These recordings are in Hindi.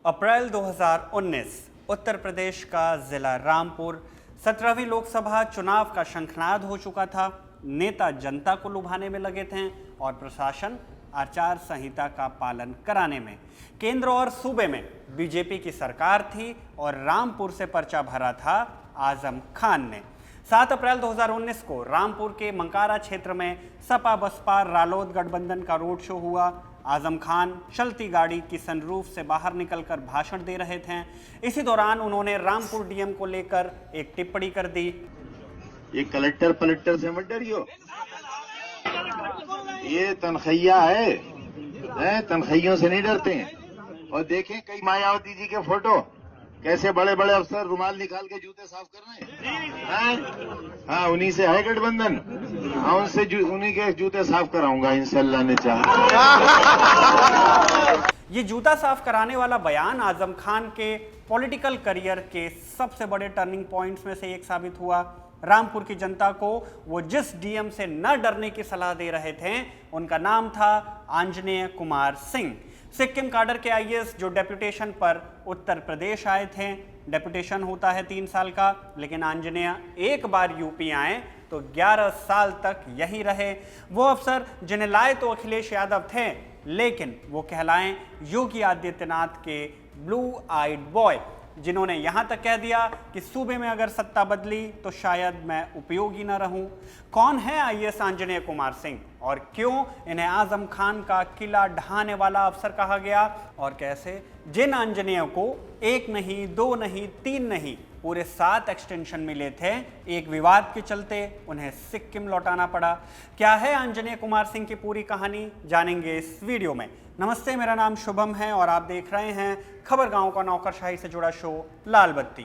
अप्रैल 2019 उत्तर प्रदेश का जिला रामपुर 17वीं लोकसभा चुनाव का शंखनाद हो चुका था। नेता जनता को लुभाने में लगे थे और प्रशासन आचार संहिता का पालन कराने में। केंद्र और सूबे में बीजेपी की सरकार थी और रामपुर से पर्चा भरा था आजम खान ने। 7 अप्रैल 2019 को रामपुर के मंकारा क्षेत्र में सपा बसपा रालोद गठबंधन का रोड शो हुआ। आजम खान चलती गाड़ी की सनरूफ से बाहर निकलकर भाषण दे रहे थे। इसी दौरान उन्होंने रामपुर डीएम को लेकर एक टिप्पणी कर दी। ये कलेक्टर से मत डरियो, ये तनखैया है, तनखैयों से नहीं डरते हैं। और देखें कई मायावती जी के फोटो, कैसे बड़े बड़े अफसर रुमाल निकाल के जूते साफ कर रहे हैं। हाँ, उन्हीं से है गठबंधन। हाँ, उन्हीं के जूते साफ कराऊंगा इंशाल्लाह ने चाहा। ये जूता साफ कराने वाला बयान आजम खान के पॉलिटिकल करियर के सबसे बड़े टर्निंग पॉइंट्स में से एक साबित हुआ। रामपुर की जनता को वो जिस डीएम से न डरने की सलाह दे रहे थे, उनका नाम था आंजनेय कुमार सिंह। सिक्किम काडर के आईएएस जो डेपुटेशन पर उत्तर प्रदेश आए थे। डेपुटेशन होता है 3 साल का, लेकिन आंजनेय एक बार यूपी आए तो 11 साल तक यही रहे। वो अफसर जिन्हें लाए तो अखिलेश यादव थे, लेकिन वो कहलाएं योगी आदित्यनाथ के ब्लू आइड बॉय, जिन्होंने यहां तक कह दिया कि सूबे में अगर सत्ता बदली तो शायद मैं उपयोगी न रहूं। कौन है आईएएस आंजनेय कुमार सिंह और क्यों इन्हें आजम खान का किला ढहाने वाला अफसर कहा गया, और कैसे जिन आंजनेय को 1 नहीं 2 नहीं 3 नहीं पूरे 7 एक्सटेंशन मिले थे, एक विवाद के चलते उन्हें सिक्किम लौटाना पड़ा। क्या है आंजनेय कुमार सिंह की पूरी कहानी, जानेंगे इस वीडियो में। नमस्ते, मेरा नाम शुभम है और आप देख रहे हैं खबर गांव का नौकरशाही से जुड़ा शो लाल बत्ती।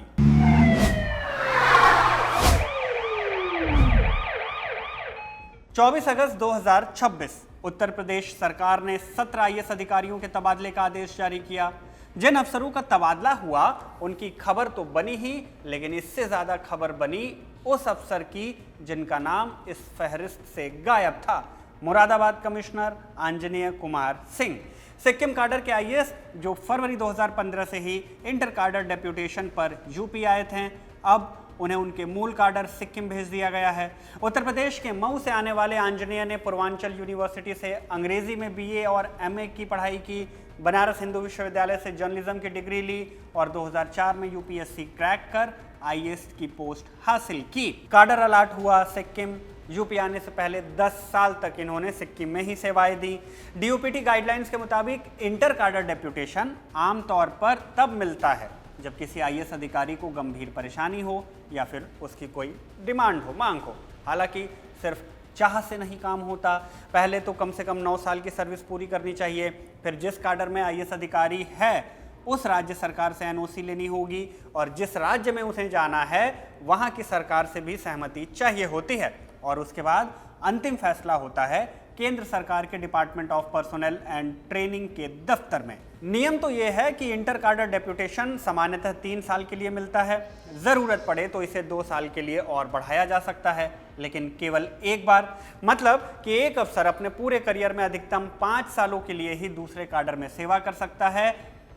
चौबीस अगस्त 2026 उत्तर प्रदेश सरकार ने 17 आईएएस अधिकारियों के तबादले का आदेश जारी किया। जिन अफसरों का तबादला हुआ उनकी खबर तो बनी ही, लेकिन इससे ज्यादा खबर बनी उस अफसर की जिनका नाम इस फहरिस्त से गायब था। मुरादाबाद कमिश्नर आंजनेय कुमार सिंह, सिक्किम काडर के आईएएस जो फरवरी 2015 से ही इंटर काडर डेप्यूटेशन पर यूपी आए थे, अब उन्हें उनके मूल काडर सिक्किम भेज दिया गया है। उत्तर प्रदेश के मऊ से आने वाले आंजनेय ने पूर्वांचल यूनिवर्सिटी से अंग्रेजी में बीए और एमए की पढ़ाई की, बनारस हिंदू विश्वविद्यालय से जर्नलिज्म की डिग्री ली और 2004 में यूपीएससी क्रैक कर आईएएस की पोस्ट हासिल की। काडर अलॉट हुआ सिक्किम। यूपी आने से पहले 10 साल तक इन्होंने सिक्किम में ही सेवाएं दी। डीओपीटी गाइडलाइंस के मुताबिक इंटर काडर डेप्यूटेशन आमतौर पर तब मिलता है जब किसी आईएएस अधिकारी को गंभीर परेशानी हो या फिर उसकी कोई डिमांड हो, मांग हो। हालांकि सिर्फ चाह से नहीं काम होता। पहले तो कम से कम 9 साल की सर्विस पूरी करनी चाहिए, फिर जिस काडर में आईएएस अधिकारी है उस राज्य सरकार से एनओसी लेनी होगी और जिस राज्य में उसे जाना है वहां की सरकार से भी सहमति चाहिए होती है, और उसके बाद अंतिम फैसला होता है केंद्र सरकार के department of personnel and training के दफ्तर में। नियम तो यह है कि इंटर काडर डेप्यूटेशन सामान्यतः 3 साल के लिए मिलता है। जरूरत पड़े तो इसे 2 साल के लिए और बढ़ाया जा सकता है, लेकिन केवल एक बार। मतलब कि एक अफसर अपने पूरे करियर में अधिकतम 5 सालों के लिए ही दूसरे काडर में सेवा कर सकता है।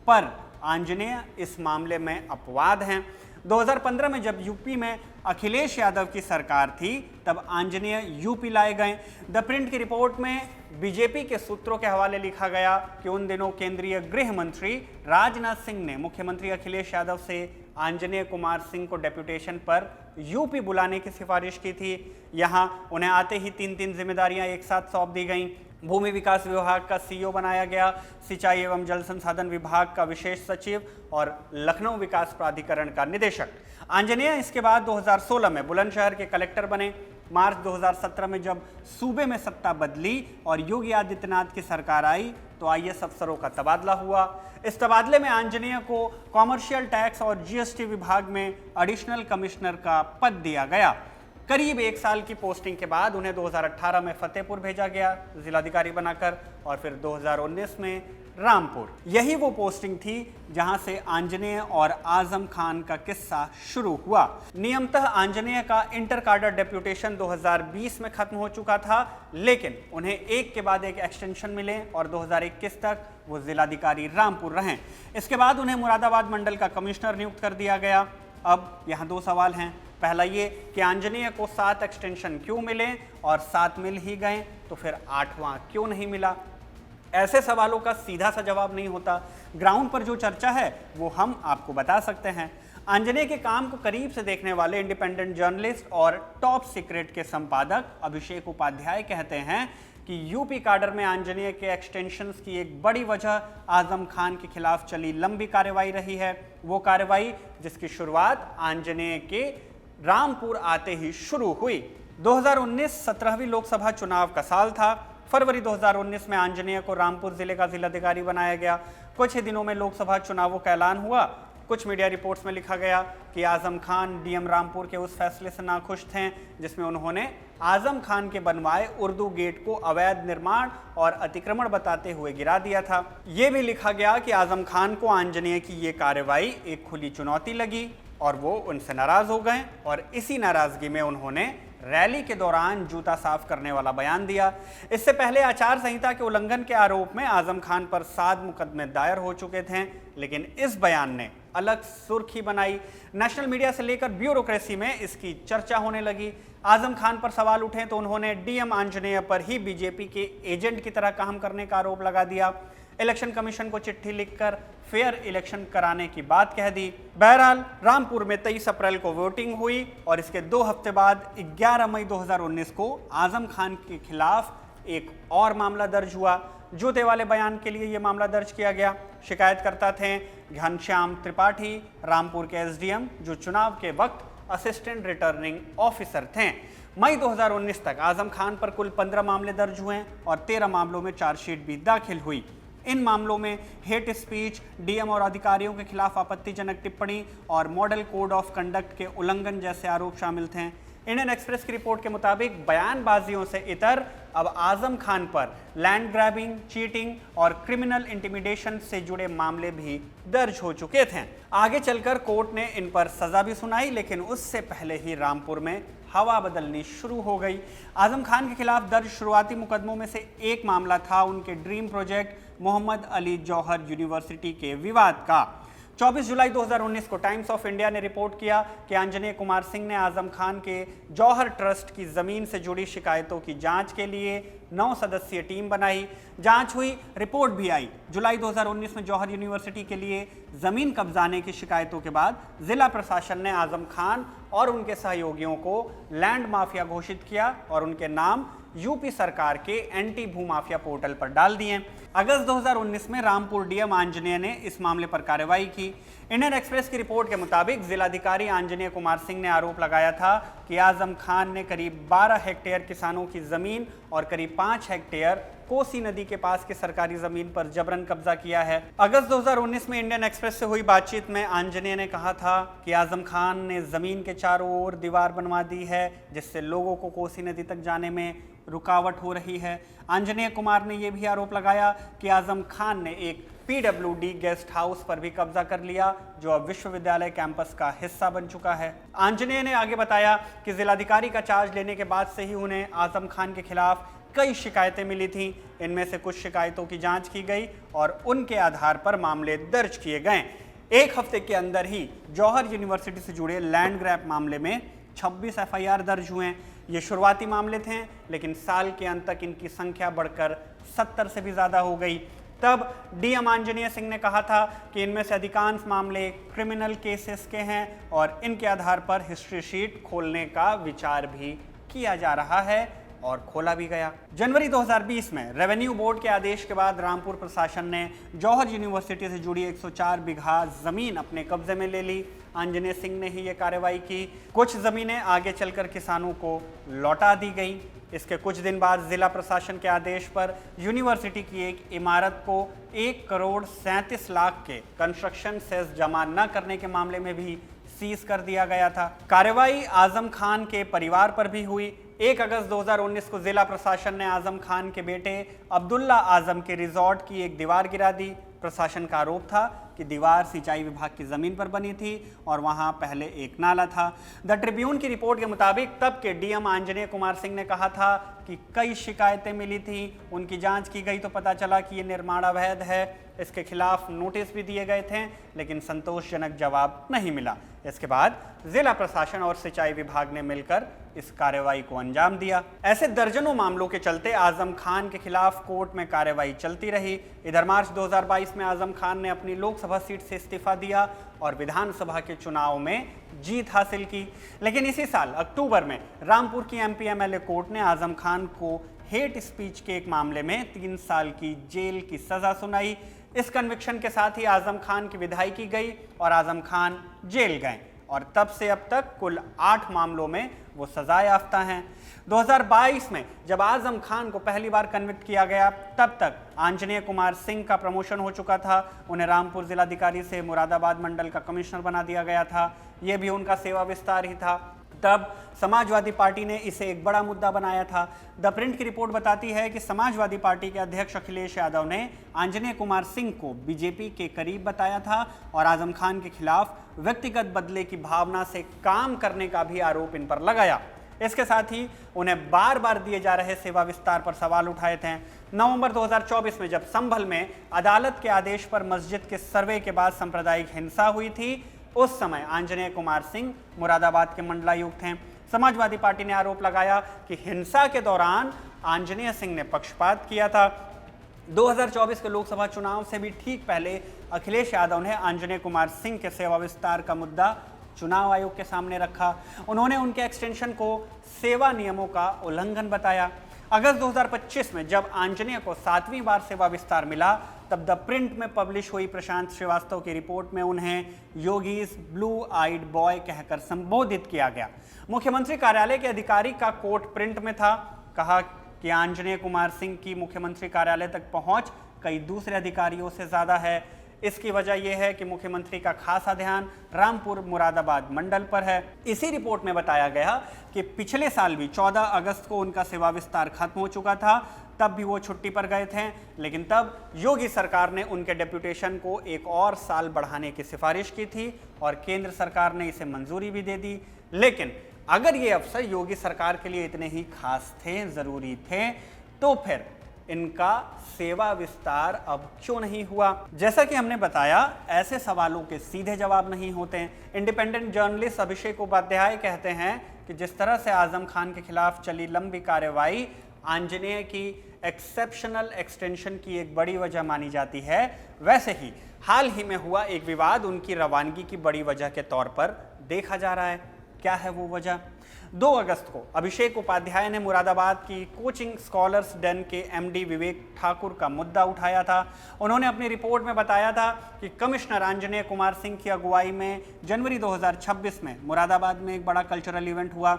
पर आंजनेय इस मामले में अपवाद हैं। 2015 में जब यूपी में अखिलेश यादव की सरकार थी, तब आंजनेय यूपी लाए गए। द प्रिंट की रिपोर्ट में बीजेपी के सूत्रों के हवाले लिखा गया कि उन दिनों केंद्रीय गृह मंत्री राजनाथ सिंह ने मुख्यमंत्री अखिलेश यादव से आंजनेय कुमार सिंह को डेप्यूटेशन पर यूपी बुलाने की सिफारिश की थी। यहाँ उन्हें आते ही 3 जिम्मेदारियां एक साथ सौंप दी गईं। भूमि विकास विभाग का सीईओ बनाया गया, सिंचाई एवं जल संसाधन विभाग का विशेष सचिव और लखनऊ विकास प्राधिकरण का निदेशक। आंजनेय इसके बाद 2016 में बुलंदशहर के कलेक्टर बने। मार्च 2017 में जब सूबे में सत्ता बदली और योगी आदित्यनाथ की सरकार आई तो आईएएस अफसरों का तबादला हुआ। इस तबादले में आंजनेय को कॉमर्शियल टैक्स और जीएसटी विभाग में एडिशनल कमिश्नर का पद दिया गया। करीब 1 साल की पोस्टिंग के बाद उन्हें 2018 में फतेहपुर भेजा गया जिलाधिकारी बनाकर, और फिर 2019 में रामपुर। यही वो पोस्टिंग थी जहां से आंजनेय और आजम खान का किस्सा शुरू हुआ। नियमतः आंजनेय का इंटर काडर डेप्यूटेशन 2020 में खत्म हो चुका था, लेकिन उन्हें एक के बाद एक एक्सटेंशन मिले और 2021 तक वो जिलाधिकारी रामपुर रहे। इसके बाद उन्हें मुरादाबाद मंडल का कमिश्नर नियुक्त कर दिया गया। अब यहाँ दो सवाल हैं। पहला ये कि आंजनेय को 7 एक्सटेंशन क्यों मिले, और 7 मिल ही गए तो फिर 8वां क्यों नहीं मिला। ऐसे सवालों का सीधा सा जवाब नहीं होता। ग्राउंड पर जो चर्चा है वो हम आपको बता सकते हैं। आंजनेय के काम को करीब से देखने वाले इंडिपेंडेंट जर्नलिस्ट और टॉप सीक्रेट के संपादक अभिषेक उपाध्याय कहते हैं कि यूपी काडर में आंजनेय के एक्सटेंशंस की एक बड़ी वजह आजम खान के खिलाफ चली लंबी कार्रवाई रही है। वो कार्रवाई जिसकी शुरुआत आंजनेय के रामपुर आते ही शुरू हुई। 2019 17वीं लोकसभा चुनाव का साल था। फरवरी 2019 में आंजनेय को रामपुर जिले का जिलाधिकारी बनाया गया। कुछ ही दिनों में लोकसभा चुनावों का ऐलान हुआ। कुछ मीडिया रिपोर्ट्स में लिखा गया कि आजम खान डीएम रामपुर के उस फैसले से नाखुश थे जिसमें उन्होंने आजम खान के बनवाए उर्दू गेट को अवैध निर्माण और अतिक्रमण बताते हुए गिरा दिया था। ये भी लिखा गया कि आजम खान को आंजनेय की ये कार्रवाई एक खुली चुनौती लगी और वो उनसे नाराज हो गए, और इसी नाराजगी में उन्होंने रैली के दौरान जूता साफ करने वाला बयान दिया। इससे पहले आचार संहिता के उल्लंघन के आरोप में आजम खान पर 7 मुकदमे दायर हो चुके थे, लेकिन इस बयान ने अलग सुर्खी बनाई। नेशनल मीडिया से लेकर ब्यूरोक्रेसी में इसकी चर्चा होने लगी। आजम खान पर सवाल उठे तो उन्होंने डीएम आंजनेय पर ही बीजेपी के एजेंट की तरह काम करने का आरोप लगा दिया। इलेक्शन कमीशन को चिट्ठी लिखकर फेयर इलेक्शन कराने की बात कह दी। बहरहाल रामपुर में 23 अप्रैल को वोटिंग हुई और इसके 2 हफ्ते बाद 11 मई 2019 को आजम खान के खिलाफ एक और मामला दर्ज हुआ। जूते वाले बयान के लिए यह मामला दर्ज किया गया। शिकायतकर्ता थे घनश्याम त्रिपाठी, रामपुर के एसडीएम, जो चुनाव के वक्त असिस्टेंट रिटर्निंग ऑफिसर थे। मई 2019 तक आजम खान पर कुल 15 मामले दर्ज हुए और 13 मामलों में चार्जशीट भी दाखिल हुई। इन मामलों में हेट स्पीच, डीएम और अधिकारियों के खिलाफ आपत्तिजनक टिप्पणी और मॉडल कोड ऑफ कंडक्ट के उल्लंघन जैसे आरोप शामिल थे। इंडियन एक्सप्रेस की रिपोर्ट के मुताबिक बयानबाजियों से इतर अब आजम खान पर लैंड ग्रैबिंग, चीटिंग और क्रिमिनल इंटिमिडेशन से जुड़े मामले भी दर्ज हो चुके थे। आगे चलकर कोर्ट ने इन पर सजा भी सुनाई, लेकिन उससे पहले ही रामपुर में हवा बदलनी शुरू हो गई। आजम खान के खिलाफ दर्ज शुरुआती मुकदमों में से एक मामला था उनके ड्रीम प्रोजेक्ट मोहम्मद अली जौहर यूनिवर्सिटी के विवाद का। 24 जुलाई 2019 को टाइम्स ऑफ इंडिया ने रिपोर्ट किया कि आंजनेय कुमार सिंह ने आजम खान के जौहर ट्रस्ट की जमीन से जुड़ी शिकायतों की जांच के लिए 9 सदस्यीय टीम बनाई। जांच हुई, रिपोर्ट भी आई। जुलाई 2019 में जौहर यूनिवर्सिटी के लिए जमीन कब्जाने की शिकायतों के बाद जिला प्रशासन ने आजम खान और उनके सहयोगियों को लैंड माफिया घोषित किया और उनके नाम यूपी सरकार के एंटी भूमाफिया पोर्टल पर डाल दिए। अगस्त 2019 में रामपुर डीएम आंजनेय ने इस मामले पर कार्रवाई की। इंडियन एक्सप्रेस की रिपोर्ट के मुताबिक जिलाधिकारी आंजनेय कुमार सिंह ने आरोप लगाया था कि आजम खान ने करीब 12 हेक्टेयर किसानों की जमीन और करीब 5 हेक्टेयर कोसी नदी के पास की सरकारी जमीन पर जबरन कब्जा किया है। अगस्त 2019 में इंडियन एक्सप्रेस से हुई बातचीत में आंजनेय ने कहा था कि आजम खान ने जमीन के चारों ओर दीवार बनवा दी है, जिससे लोगों को कोसी नदी तक जाने में रुकावट हो रही है। आंजनेय कुमार ने यह भी आरोप लगाया कि आजम खान ने एक पीडब्ल्यूडी गेस्ट हाउस पर भी कब्जा कर लिया, जो अब विश्वविद्यालय कैंपस का हिस्सा बन चुका है। आंजनेय ने आगे बताया कि जिलाधिकारी का चार्ज लेने के बाद से ही उन्हें आजम खान के खिलाफ कई शिकायतें मिली थीं। इनमें से कुछ शिकायतों की जांच की गई और उनके आधार पर मामले दर्ज किए गए। एक हफ्ते के अंदर ही जौहर यूनिवर्सिटी से जुड़े लैंड ग्रैब मामले में 26 एफआईआर दर्ज हुए। ये शुरुआती मामले थे, लेकिन साल के अंत तक इनकी संख्या बढ़कर 70 से भी ज़्यादा हो गई। तब डीएम आंजनेय सिंह ने कहा था कि इनमें से अधिकांश मामले क्रिमिनल केसेस के हैं और इनके आधार पर हिस्ट्री शीट खोलने का विचार भी किया जा रहा है और खोला भी गया। जनवरी 2020 में रेवेन्यू बोर्ड के आदेश के बाद रामपुर प्रशासन ने जौहर यूनिवर्सिटी से जुड़ी 104 बीघा जमीन अपने कब्जे में ले ली। आंजनेय सिंह ने ही ये कार्रवाई की। कुछ जमीनें आगे चलकर किसानों को लौटा दी गई। इसके कुछ दिन बाद जिला प्रशासन के आदेश पर यूनिवर्सिटी की एक इमारत को 1 करोड़ 37 लाख के कंस्ट्रक्शन सेस जमा न करने के मामले में भी सीज कर दिया गया था। कार्रवाई आजम खान के परिवार पर भी हुई। 1 अगस्त 2019 को जिला प्रशासन ने आजम खान के बेटे अब्दुल्ला आजम के रिजॉर्ट की एक दीवार गिरा दी। प्रशासन का आरोप था कि दीवार सिंचाई विभाग की जमीन पर बनी थी और वहां पहले एक नाला था। द ट्रिब्यून की रिपोर्ट के मुताबिक तब के डीएम आंजनेय कुमार सिंह ने कहा था कि कई शिकायतें मिली थी, उनकी जांच की गई तो पता चला कि ये निर्माण अवैध है। इसके खिलाफ नोटिस भी दिए गए थे, लेकिन संतोषजनक जवाब नहीं मिला। इसके बाद जिला प्रशासन और सिंचाई विभाग ने मिलकर इस कार्रवाई को अंजाम दिया। ऐसे दर्जनों मामलों के चलते आजम खान के खिलाफ कोर्ट में कार्रवाई चलती रही। इधर मार्च 2022 में आजम खान ने अपनी लोकसभा सीट से इस्तीफा दिया और विधानसभा के चुनाव में जीत हासिल की। लेकिन इसी साल अक्टूबर में रामपुर की एमपी एमएलए कोर्ट ने आजम खान को हेट स्पीच के एक मामले में 3 साल की जेल की सजा सुनाई। इस कन्विक्शन के साथ ही आजम खान की विदाई की गई और आजम खान जेल गए और तब से अब तक कुल 8 मामलों में वो सजा याफ्ता हैं। 2022 में जब आजम खान को पहली बार कन्विक्ट किया गया, तब तक आंजनेय कुमार सिंह का प्रमोशन हो चुका था। उन्हें रामपुर जिलाधिकारी से मुरादाबाद मंडल का कमिश्नर बना दिया गया था। यह भी उनका सेवा विस्तार ही था। तब समाजवादी पार्टी ने इसे एक बड़ा मुद्दा बनाया था। द प्रिंट की रिपोर्ट बताती है कि समाजवादी पार्टी के अध्यक्ष अखिलेश यादव ने आंजनेय कुमार सिंह को बीजेपी के करीब बताया था और आजम खान के खिलाफ व्यक्तिगत बदले की भावना से काम करने का भी आरोप इन पर लगाया। इसके साथ ही उन्हें बार बार दिए जा रहे सेवा विस्तार पर सवाल उठाए थे। नवंबर 2024 में जब संभल में अदालत के आदेश पर मस्जिद के सर्वे के बाद सांप्रदायिक हिंसा हुई थी, उस समय आंजनेय कुमार सिंह मुरादाबाद के मंडलायुक्त थे। समाजवादी पार्टी ने आरोप लगाया कि हिंसा के दौरान आंजनेय सिंह ने पक्षपात किया था। 2024 के लोकसभा चुनाव से भी ठीक पहले अखिलेश यादव ने आंजनेय कुमार सिंह के सेवा विस्तार का मुद्दा चुनाव आयोग के सामने रखा। उन्होंने उनके एक्सटेंशन को सेवा नियमों का उल्लंघन बताया। अगस्त 2025 में जब आंजनेय को 7वीं बार सेवा विस्तार मिला, तब द प्रिंट में पब्लिश हुई प्रशांत श्रीवास्तव की रिपोर्ट में उन्हें योगीज ब्लू आइड बॉय कहकर संबोधित किया गया। मुख्यमंत्री कार्यालय के अधिकारी का कोट प्रिंट में था। कहा कि आंजनेय कुमार सिंह की मुख्यमंत्री कार्यालय तक पहुंच कई दूसरे अधिकारियों से ज्यादा है। इसकी वजह यह है कि मुख्यमंत्री का खासा ध्यान रामपुर मुरादाबाद मंडल पर है। इसी रिपोर्ट में बताया गया कि पिछले साल भी 14 अगस्त को उनका सेवा विस्तार खत्म हो चुका था, तब भी वो छुट्टी पर गए थे। लेकिन तब योगी सरकार ने उनके डेप्यूटेशन को एक और साल बढ़ाने की सिफारिश की थी और केंद्र सरकार ने इसे मंजूरी भी दे दी। लेकिन अगर ये अवसर योगी सरकार के लिए इतने ही खास थे, जरूरी थे, तो फिर इनका सेवा विस्तार अब क्यों नहीं हुआ? जैसा कि हमने बताया, ऐसे सवालों के सीधे जवाब नहीं होते। इंडिपेंडेंट जर्नलिस्ट अभिषेक उपाध्याय कहते हैं कि जिस तरह से आजम खान के खिलाफ चली लंबी कार्रवाई आंजनेय की एक्सेप्शनल एक्सटेंशन की एक बड़ी वजह मानी जाती है, वैसे ही हाल ही में हुआ एक विवाद उनकी रवानगी की बड़ी वजह के तौर पर देखा जा रहा है। क्या है वो वजह? 2 अगस्त को अभिषेक उपाध्याय ने मुरादाबाद की कोचिंग स्कॉलर्स डेन के एमडी विवेक ठाकुर का मुद्दा उठाया था। उन्होंने अपनी रिपोर्ट में बताया था कि कमिश्नर आंजनेय कुमार सिंह की अगुवाई में जनवरी 2026 में मुरादाबाद में एक बड़ा कल्चरल इवेंट हुआ।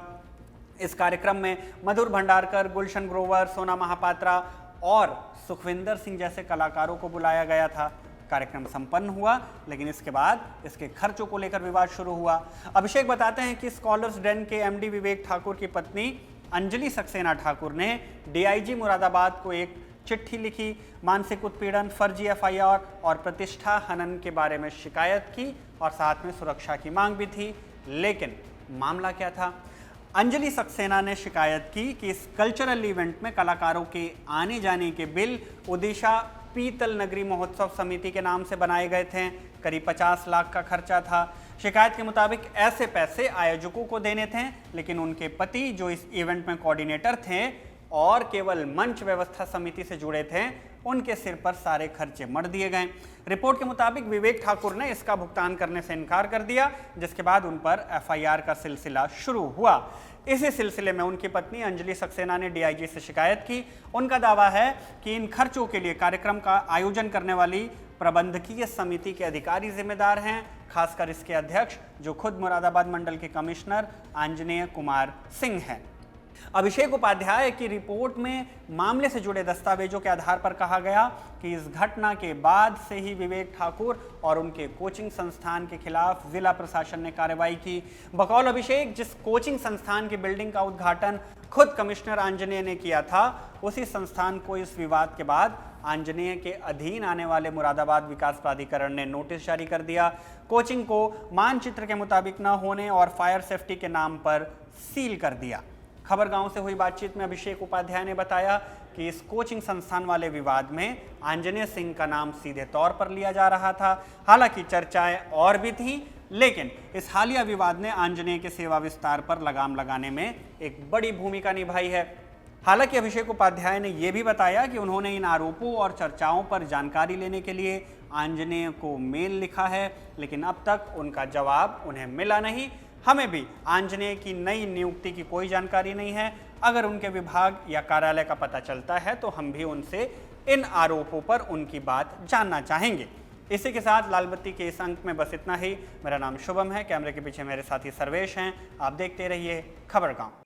इस कार्यक्रम में मधुर भंडारकर, गुलशन ग्रोवर, सोना महापात्रा और सुखविंदर सिंह जैसे कलाकारों को बुलाया गया था। कार्यक्रम संपन्न हुआ, लेकिन इसके बाद इसके खर्चों को लेकर विवाद शुरू हुआ। अभिषेक बताते हैं कि स्कॉलर्स डेन के एमडी विवेक ठाकुर की पत्नी अंजलि सक्सेना ठाकुर ने डीआईजी मुरादाबाद को एक चिट्ठी लिखी। मानसिक उत्पीड़न, फर्जी एफआईआर और प्रतिष्ठा हनन के बारे में शिकायत की और साथ में सुरक्षा की मांग भी थी। लेकिन मामला क्या था? अंजलि सक्सेना ने शिकायत की कि इस कल्चरल इवेंट में कलाकारों के आने जाने के बिल ओडिशा पीतल नगरी महोत्सव समिति के नाम से बनाए गए थे। करीब 50 लाख का खर्चा था। शिकायत के मुताबिक ऐसे पैसे आयोजकों को देने थे, लेकिन उनके पति जो इस इवेंट में कोऑर्डिनेटर थे और केवल मंच व्यवस्था समिति से जुड़े थे, उनके सिर पर सारे खर्चे मढ़ दिए गए। रिपोर्ट के मुताबिक विवेक ठाकुर ने इसका भुगतान करने से इनकार कर दिया, जिसके बाद उन पर एफआईआर का सिलसिला शुरू हुआ। इसी सिलसिले में उनकी पत्नी अंजलि सक्सेना ने डीआईजी से शिकायत की। उनका दावा है कि इन खर्चों के लिए कार्यक्रम का आयोजन करने वाली प्रबंधकीय समिति के अधिकारी जिम्मेदार हैं, खासकर इसके अध्यक्ष जो खुद मुरादाबाद मंडल के कमिश्नर आंजनेय कुमार सिंह हैं। अभिषेक उपाध्याय की रिपोर्ट में मामले से जुड़े दस्तावेजों के आधार पर कहा गया कि इस घटना के बाद से ही विवेक ठाकुर और उनके कोचिंग संस्थान के खिलाफ जिला प्रशासन ने कार्रवाई की। बकौल अभिषेक, जिस कोचिंग संस्थान की बिल्डिंग का उद्घाटन खुद कमिश्नर आंजनेय ने किया था, उसी संस्थान को इस विवाद के बाद आंजनेय के अधीन आने वाले मुरादाबाद विकास प्राधिकरण ने नोटिस जारी कर दिया। कोचिंग को मानचित्र के मुताबिक न होने और फायर सेफ्टी के नाम पर सील कर दिया। खबर गांव से हुई बातचीत में अभिषेक उपाध्याय ने बताया कि इस कोचिंग संस्थान वाले विवाद में आंजनेय सिंह का नाम सीधे तौर पर लिया जा रहा था। हालांकि चर्चाएं और भी थीं, लेकिन इस हालिया विवाद ने आंजनेय के सेवा विस्तार पर लगाम लगाने में एक बड़ी भूमिका निभाई है। हालांकि अभिषेक उपाध्याय ने यह भी बताया कि उन्होंने इन आरोपों और चर्चाओं पर जानकारी लेने के लिए आंजनेय को मेल लिखा है, लेकिन अब तक उनका जवाब उन्हें मिला नहीं। हमें भी आंजनेय की नई नियुक्ति की कोई जानकारी नहीं है। अगर उनके विभाग या कार्यालय का पता चलता है तो हम भी उनसे इन आरोपों पर उनकी बात जानना चाहेंगे। इसी के साथ लाल बत्ती के इस अंक में बस इतना ही। मेरा नाम शुभम है, कैमरे के पीछे मेरे साथी सर्वेश हैं। आप देखते रहिए खबर गांव।